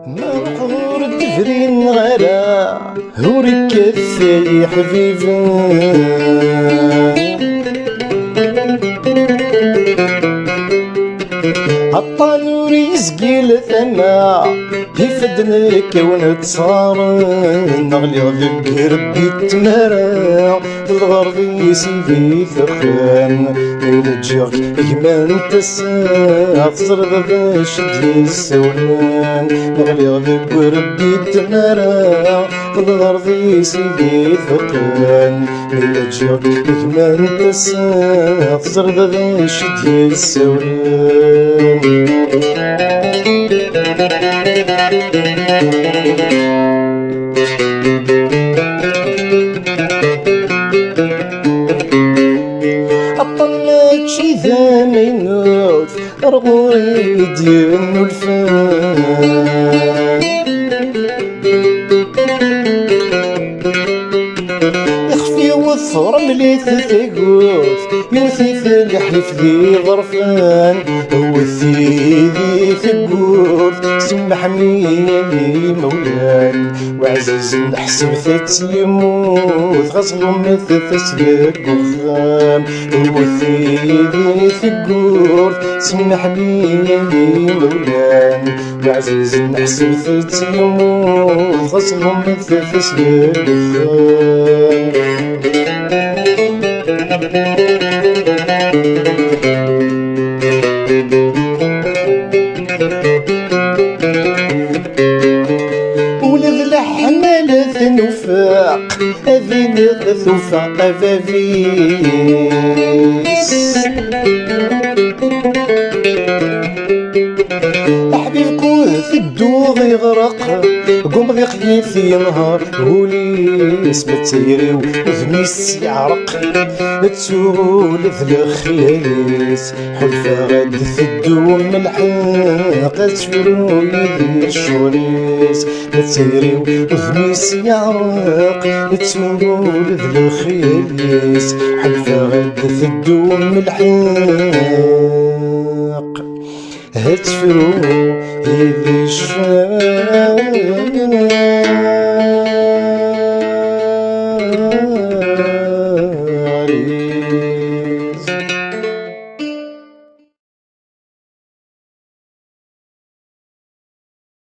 مرقور الدفرين غلا هوريك الثي حبيبي عطال رزقي لثنا يفدنك ونتصارن نغلي غلق ربي تمارا الغربي سيدي ثقان ونجيغ يمان تسا تصرد باش دي السولان نغلي غلق ربي تمارا الغربي سيدي ثقان ونجيغ يمان تسا تصرد باش دي السولان أطلت شي ثمينوت رغوري ديال الفان يخفي وثر ملي تثقوت يوثي الحلف ذي ظرفان وثي ذي ثقوت سمحني لي مولان وعزيز نحسب ثت يموت غصب مثل تسلك وخام وثي ذي ثقوت سمحني لي مولان وعزيز نحسب ثت يموت غصب مثل تسلك وخام ولد الحمالة نفاق أذين ثفاق فافيس حبيبكو في الدوغ يغرق قوم ذيق في نهار وليس بتيري وذميس يعرق تسولف الخياليس حلفة غاد في الدوم الحاق تفرو يدي الشوريس تيري وذميس يعرق تسولف الخياليس حلفة غاد في الدوم الحاق هتفرو يدي الشوريس